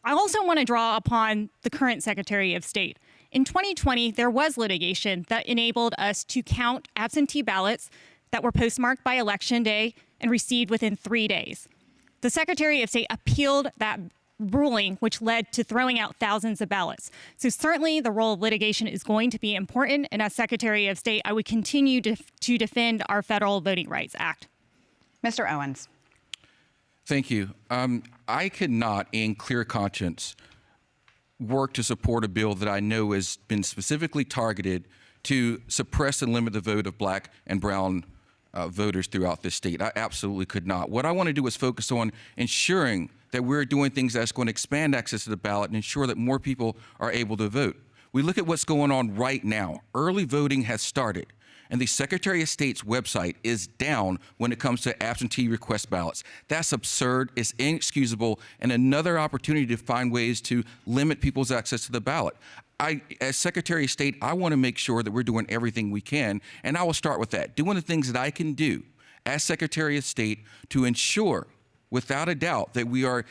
Speaker 7: I also want to draw upon the current Secretary of State. In 2020, there was litigation that enabled us to count absentee ballots that were postmarked by Election Day and received within 3 days. The Secretary of State appealed that ruling, which led to throwing out thousands of ballots. So certainly the role of litigation is going to be important, and as Secretary of State, I would continue to defend our Federal Voting Rights Act.
Speaker 1: Mr. Owens.
Speaker 8: Thank you. I could not, in clear conscience, work to support a bill that I know has been specifically targeted to suppress and limit the vote of black and brown voters throughout this state. I absolutely could not. What I want to do is focus on ensuring that we're doing things that's going to expand access to the ballot and ensure that more people are able to vote. We look at what's going on right now. Early voting has started. and the Secretary of State's website is down when it comes to absentee request ballots. That's absurd, it's inexcusable, and another opportunity to find ways to limit people's access to the ballot. As Secretary of State, I want to make sure that we're doing everything we can, and I will start with that. Doing the things that I can do as Secretary of State to ensure, without a doubt, that we are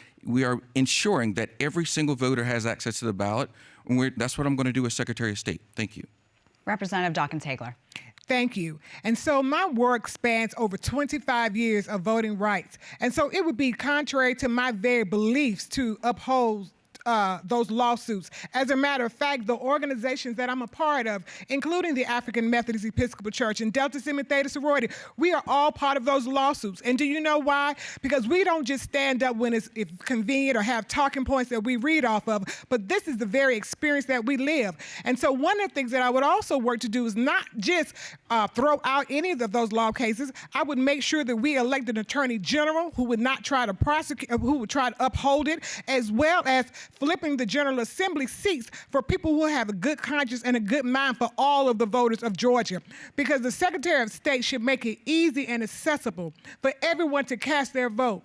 Speaker 8: ensuring that every single voter has access to the ballot. And that's what I'm going to do as Secretary of State. Thank you.
Speaker 1: Representative Dawkins-Haigler.
Speaker 6: Thank you. And so my work spans over 25 years of voting rights. And so it would be contrary to my very beliefs to uphold those lawsuits. As a matter of fact, the organizations that I'm a part of, including the African Methodist Episcopal Church and Delta Sigma Theta Sorority, we are all part of those lawsuits. And do you know why? Because we don't just stand up when it's convenient or have talking points that we read off of, but this is the very experience that we live. And so one of the things that I would also work to do is not just throw out any of those law cases. I would make sure that we elect an attorney general who would not try to prosecute, who would try to uphold it, as well as flipping the General Assembly seats for people who have a good conscience and a good mind for all of the voters of Georgia. Because the Secretary of State should make it easy and accessible for everyone to cast their vote.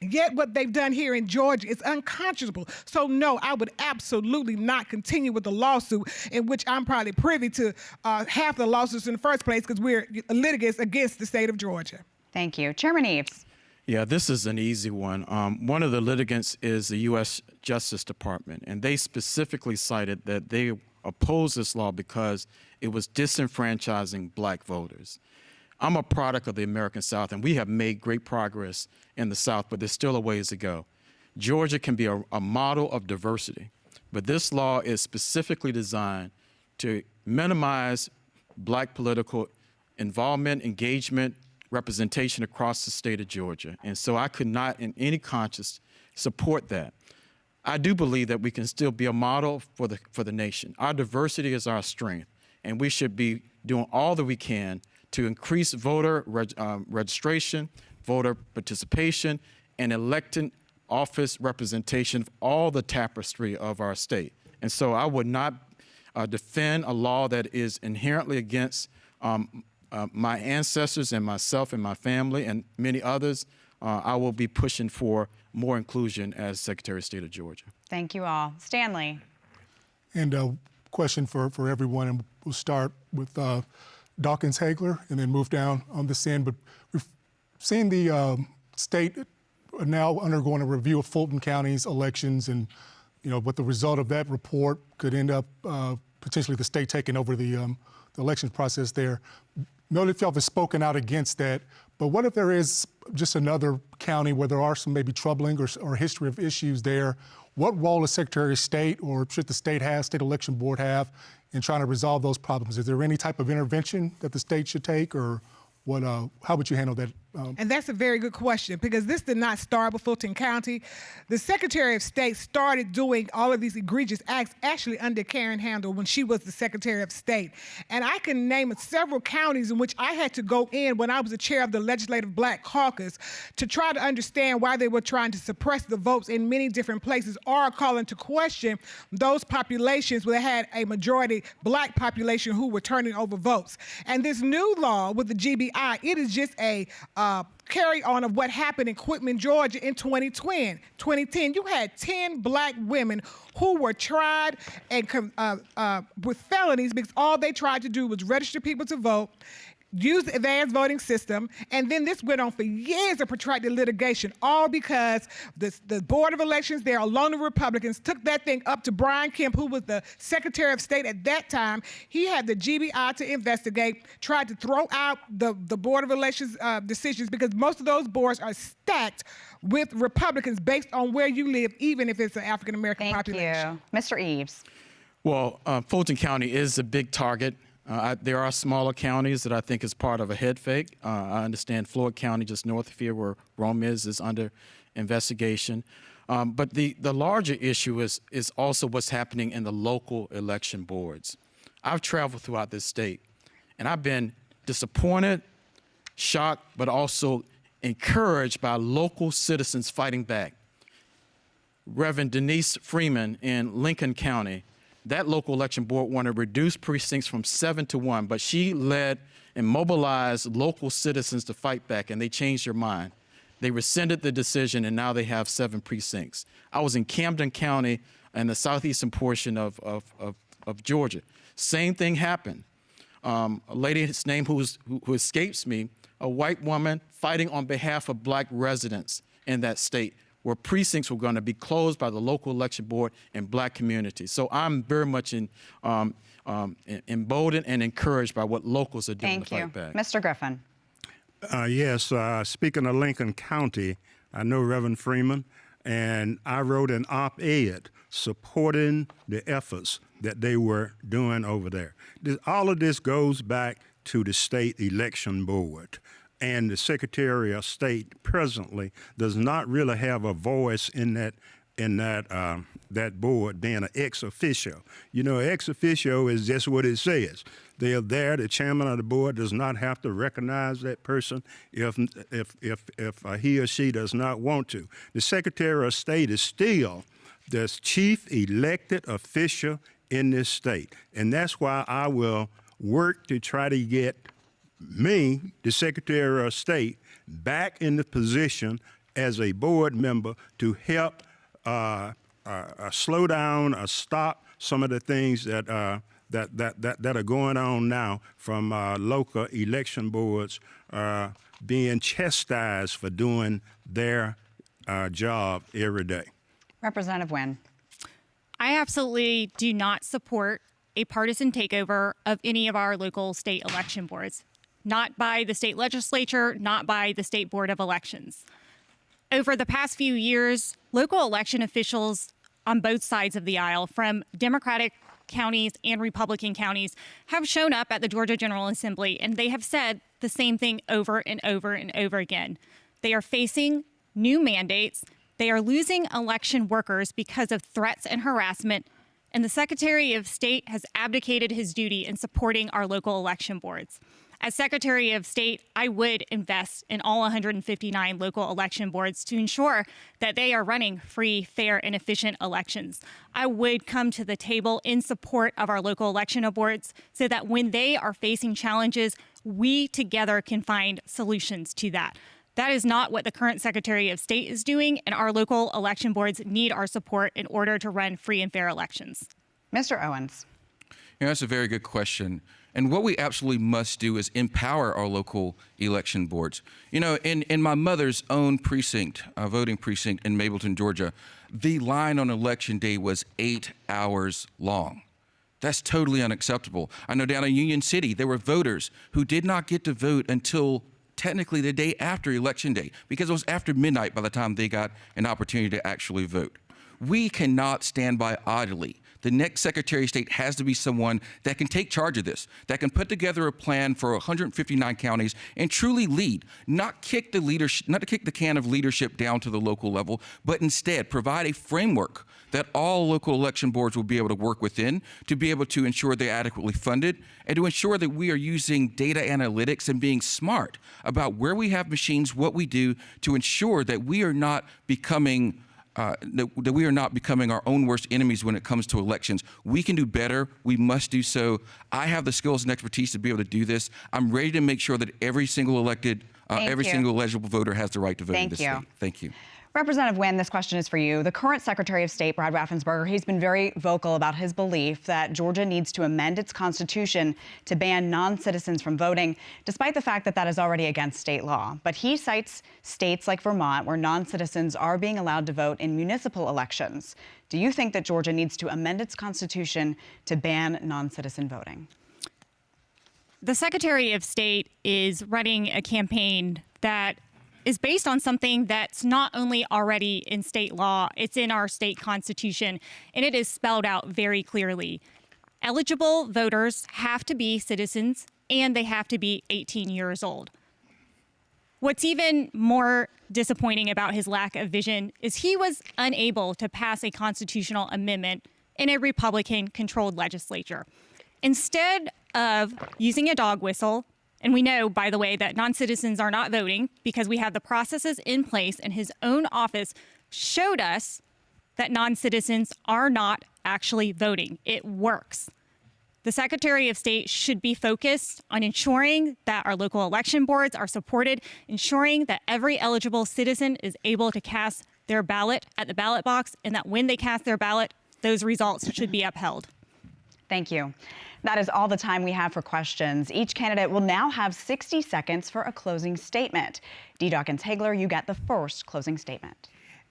Speaker 6: Yet what they've done here in Georgia is unconscionable. So no, I would absolutely not continue with the lawsuit, in which I'm probably privy to half the lawsuits in the first place, because we're litigants against the state of Georgia.
Speaker 1: Thank you. Chairman Eaves.
Speaker 5: Yeah, this is an easy one. One of the litigants is the U.S. Justice Department, and they specifically cited that they oppose this law because it was disenfranchising black voters. I'm a product of the American South, and we have made great progress in the South, but there's still a ways to go. Georgia can be a model of diversity, but this law is specifically designed to minimize black political involvement, engagement, representation across the state of Georgia. And so I could not in any conscience support that. I do believe that we can still be a model for the nation. Our diversity is our strength, and we should be doing all that we can to increase voter registration, voter participation, and elected office representation of all the tapestry of our state. And so I would not defend a law that is inherently against my ancestors and myself and my family and many others. I will be pushing for more inclusion as Secretary of State of Georgia.
Speaker 1: Thank you all. Stanley.
Speaker 2: And a question for everyone, and we'll start with Dawkins-Haigler and then move down on this end. But we've seen the state now undergoing a review of Fulton County's elections, and what the result of that report could end up potentially the state taking over the elections process there. Know that y'all have spoken out against that, but what if there is just another county where there are some maybe troubling or history of issues there? What role does Secretary of State, or should the state election board have in trying to resolve those problems? Is there any type of intervention that the state should take, or what? How would you handle that?
Speaker 6: And that's a very good question, because this did not start with Fulton County. The Secretary of State started doing all of these egregious acts actually under Karen Handel when she was the Secretary of State. And I can name several counties in which I had to go in when I was the chair of the Legislative Black Caucus to try to understand why they were trying to suppress the votes in many different places, or call into question those populations where they had a majority black population who were turning over votes. And this new law with the GBI, it is just a carry on of what happened in Quitman, Georgia in 2010. You had 10 black women who were tried and with felonies because all they tried to do was register people to vote, use the advanced voting system, and then this went on for years of protracted litigation, all because the Board of Elections there, along with Republicans, took that thing up to Brian Kemp, who was the Secretary of State at that time. He had the GBI to investigate, tried to throw out the Board of Elections decisions, because most of those boards are stacked with Republicans based on where you live, even if it's an African-American population.
Speaker 1: Thank you. Mr. Eaves.
Speaker 5: Well, Fulton County is a big target. There are smaller counties that I think is part of a head fake. I understand Floyd County, just north of here where Rome is under investigation. But the larger issue is also what's happening in the local election boards. I've traveled throughout this state, and I've been disappointed, shocked, but also encouraged by local citizens fighting back. Reverend Denise Freeman in Lincoln County that local election board wanted to reduce precincts from 7 to 1, but she led and mobilized local citizens to fight back, and they changed their mind. They rescinded the decision, and now they have 7 precincts. I was in Camden County in the southeastern portion of Georgia. Same thing happened. A lady's name who escapes me, a white woman fighting on behalf of black residents in that state, where precincts were going to be closed by the local election board in black communities. So I'm very much emboldened and encouraged by what locals are doing to fight back.
Speaker 1: Mr. Griffin.
Speaker 3: Yes, speaking of Lincoln County, I know Reverend Freeman, and I wrote an op-ed supporting the efforts that they were doing over there. All of this goes back to the state election board. And the Secretary of State presently does not really have a voice in that board, being an ex officio. You know, ex officio is just what it says. They are there. The chairman of the board does not have to recognize that person if he or she does not want to. The Secretary of State is still the chief elected official in this state, and that's why I will work to try to get me, the Secretary of State, back in the position as a board member to help slow down or stop some of the things that are going on now from local election boards being chastised for doing their job every day.
Speaker 1: Representative Nguyen.
Speaker 7: I absolutely do not support a partisan takeover of any of our local state election boards. Not by the state legislature, not by the state board of elections. Over the past few years, local election officials on both sides of the aisle, from Democratic counties and Republican counties, have shown up at the Georgia General Assembly, and they have said the same thing over and over and over again. They are facing new mandates. They are losing election workers because of threats and harassment, and the Secretary of State has abdicated his duty in supporting our local election boards. As Secretary of State, I would invest in all 159 local election boards to ensure that they are running free, fair, and efficient elections. I would come to the table in support of our local election boards so that when they are facing challenges, we together can find solutions to that. That is not what the current Secretary of State is doing, and our local election boards need our support in order to run free and fair elections.
Speaker 1: Mr. Owens.
Speaker 8: Yeah, that's a very good question. And what we absolutely must do is empower our local election boards. You know, in my mother's own precinct, voting precinct in Mableton, Georgia, the line on election day was 8 hours long. That's totally unacceptable. I know down in Union City, there were voters who did not get to vote until technically the day after Election Day, because it was after midnight by the time they got an opportunity to actually vote. We cannot stand by idly. The next Secretary of State has to be someone that can take charge of this, that can put together a plan for 159 counties and truly lead, not kick the can of leadership down to the local level, but instead provide a framework that all local election boards will be able to work within to be able to ensure they're adequately funded and to ensure that we are using data analytics and being smart about where we have machines, what we do to ensure that we are not becoming that we are not becoming our own worst enemies when it comes to elections. We can do better. We must do so. I have the skills and expertise to be able to do this. I'm ready to make sure that every single elected, single eligible voter has the right to vote in this state. Thank you.
Speaker 1: Representative Nguyen, this question is for you. The current Secretary of State, Brad Raffensperger, he's been very vocal about his belief that Georgia needs to amend its constitution to ban non-citizens from voting, despite the fact that that is already against state law. But he cites states like Vermont, where non-citizens are being allowed to vote in municipal elections. Do you think that Georgia needs to amend its constitution to ban non-citizen voting?
Speaker 7: The Secretary of State is running a campaign that is based on something that's not only already in state law, it's in our state constitution, and it is spelled out very clearly. Eligible voters have to be citizens, and they have to be 18 years old. What's even more disappointing about his lack of vision is he was unable to pass a constitutional amendment in a Republican-controlled legislature. Instead of using a dog whistle, and we know, by the way, that non-citizens are not voting because we have the processes in place, and his own office showed us that non-citizens are not actually voting. It works. The Secretary of State should be focused on ensuring that our local election boards are supported, ensuring that every eligible citizen is able to cast their ballot at the ballot box, and that when they cast their ballot, those results should be upheld.
Speaker 1: Thank you. That is all the time we have for questions. Each candidate will now have 60 seconds for a closing statement. Dee Dawkins-Haigler, you get the first closing statement.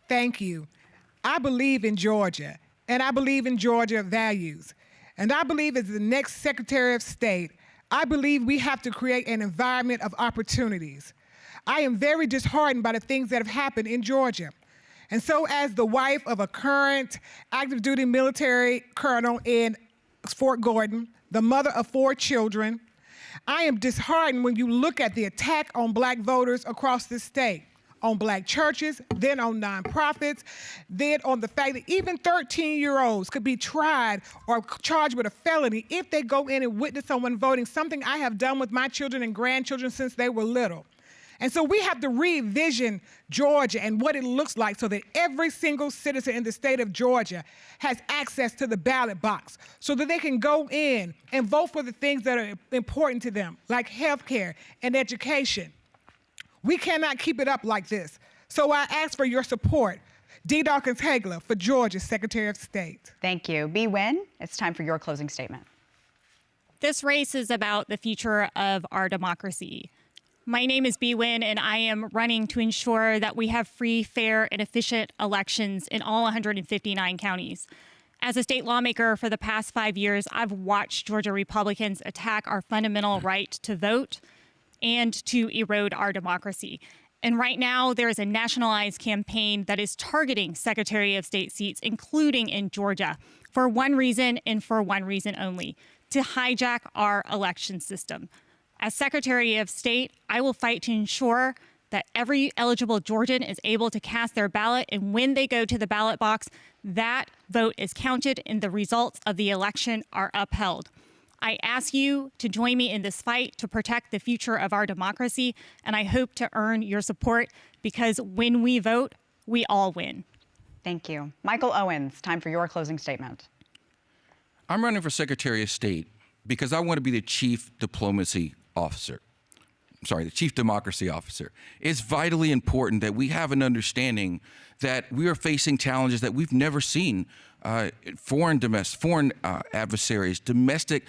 Speaker 6: Thank you. I believe in Georgia, and I believe in Georgia values. And I believe as the next Secretary of State, I believe we have to create an environment of opportunities. I am very disheartened by the things that have happened in Georgia. And so as the wife of a current active duty military colonel in Fort Gordon, the mother of 4 children, I am disheartened when you look at the attack on Black voters across the state, on Black churches, then on nonprofits, then on the fact that even 13-year-olds could be tried or charged with a felony if they go in and witness someone voting, something I have done with my children and grandchildren since they were little. And so we have to revision Georgia and what it looks like so that every single citizen in the state of Georgia has access to the ballot box so that they can go in and vote for the things that are important to them, like health care and education. We cannot keep it up like this. So I ask for your support. Dee Dawkins-Haigler for Georgia's Secretary of State.
Speaker 1: Thank you. Nguyen, it's time for your closing statement.
Speaker 7: This race is about the future of our democracy. My name is Nguyen, and I am running to ensure that we have free, fair, and efficient elections in all 159 counties. As a state lawmaker for the past 5 years, I've watched Georgia Republicans attack our fundamental right to vote and to erode our democracy. And right now, there is a nationalized campaign that is targeting Secretary of State seats, including in Georgia, for one reason and for one reason only: to hijack our election system. As Secretary of State, I will fight to ensure that every eligible Georgian is able to cast their ballot, and when they go to the ballot box, that vote is counted and the results of the election are upheld. I ask you to join me in this fight to protect the future of our democracy, and I hope to earn your support, because when we vote, we all win.
Speaker 1: Thank you. Michael Owens, time for your closing statement.
Speaker 8: I'm running for Secretary of State because I want to be the chief diplomacy officer. The chief democracy officer. It's vitally important that we have an understanding that we are facing challenges that we've never seen. Foreign adversaries, domestic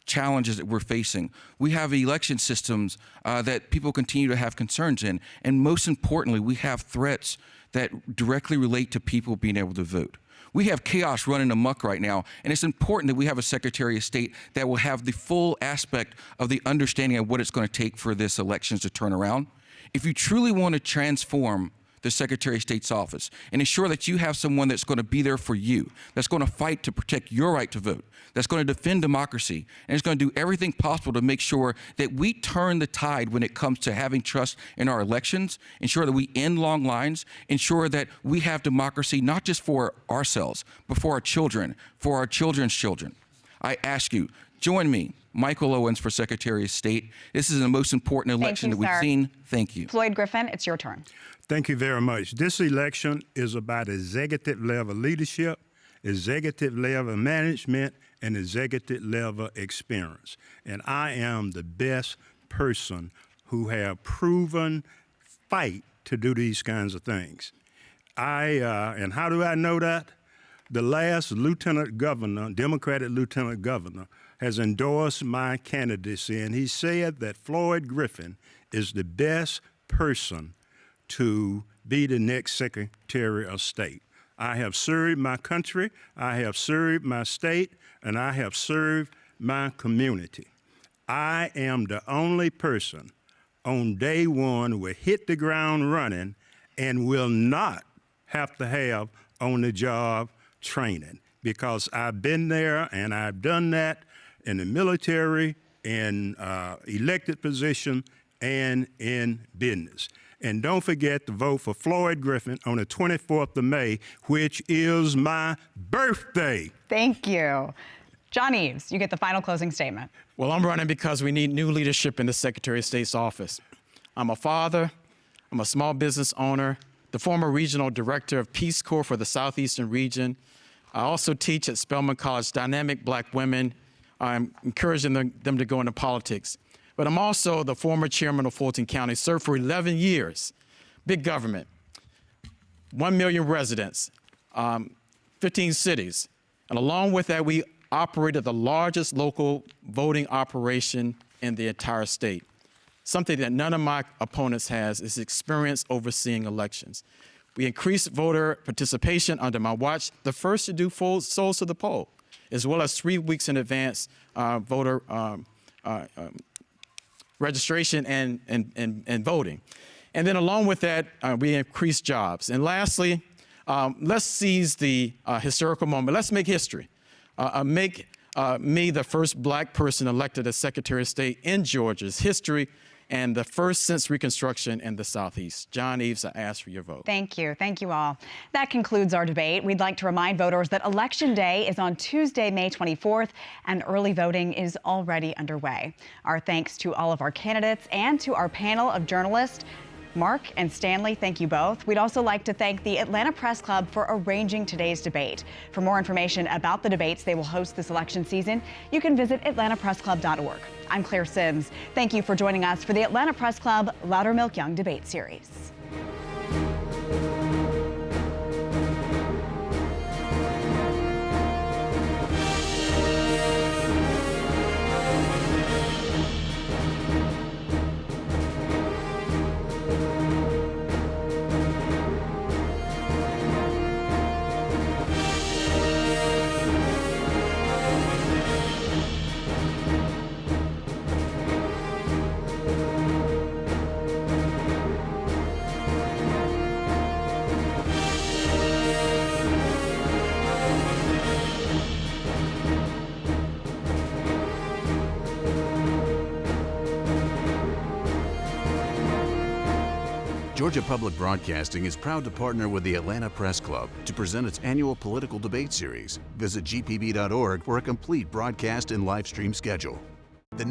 Speaker 8: challenges that we're facing. We have election systems that people continue to have concerns in. And most importantly, we have threats that directly relate to people being able to vote. We have chaos running amok right now, and it's important that we have a Secretary of State that will have the full aspect of the understanding of what it's going to take for this elections to turn around. If you truly want to transform the Secretary of State's office and ensure that you have someone that's going to be there for you, that's going to fight to protect your right to vote, that's going to defend democracy, and is going to do everything possible to make sure that we turn the tide when it comes to having trust in our elections, ensure that we end long lines, ensure that we have democracy not just for ourselves, but for our children, for our children's children. I ask you, join me, Michael Owens, for Secretary of State. This is the most important election that we've seen. Thank you.
Speaker 1: Floyd Griffin, it's your turn.
Speaker 3: Thank you very much. This election is about executive level leadership, executive level management, and executive level experience. And I am the best person who have proven fight to do these kinds of things. And how do I know that? The last lieutenant governor, Democratic lieutenant governor, has endorsed my candidacy, and he said that Floyd Griffin is the best person to be the next Secretary of State. I have served my country, I have served my state, and I have served my community. I am the only person on day one who will hit the ground running and will not have to have on-the-job training, because I've been there and I've done that in the military, in elected position, and in business. And don't forget to vote for Floyd Griffin on the 24th of May, which is my birthday.
Speaker 1: Thank you. John Eaves, you get the final closing statement.
Speaker 5: Well, I'm running because we need new leadership in the Secretary of State's office. I'm a father, I'm a small business owner, the former regional director of Peace Corps for the Southeastern region. I also teach at Spelman College Dynamic Black Women. I'm encouraging them to go into politics. But I'm also the former chairman of Fulton County, served for 11 years. Big government, 1 million residents, 15 cities. And along with that, we operated the largest local voting operation in the entire state. Something that none of my opponents has is experience overseeing elections. We increased voter participation under my watch, the first to do full souls to the poll, as well as 3 weeks in advance voter registration and voting. And then along with that, we increased jobs. And lastly, let's seize the historical moment. Let's make history. Make me the first Black person elected as Secretary of State in Georgia's history, and the first since Reconstruction in the Southeast. John Eaves, I ask for your vote.
Speaker 1: Thank you. Thank you all. That concludes our debate. We'd like to remind voters that Election Day is on Tuesday, May 24th, and early voting is already underway. Our thanks to all of our candidates and to our panel of journalists. Mark and Stanley, thank you both. We'd also like to thank the Atlanta Press Club for arranging today's debate. For more information about the debates they will host this election season, you can visit atlantapressclub.org. I'm Claire Sims. Thank you for joining us for the Atlanta Press Club Loudermilk Young Debate Series.
Speaker 9: Georgia Public Broadcasting is proud to partner with the Atlanta Press Club to present its annual political debate series. Visit gpb.org for a complete broadcast and live stream schedule.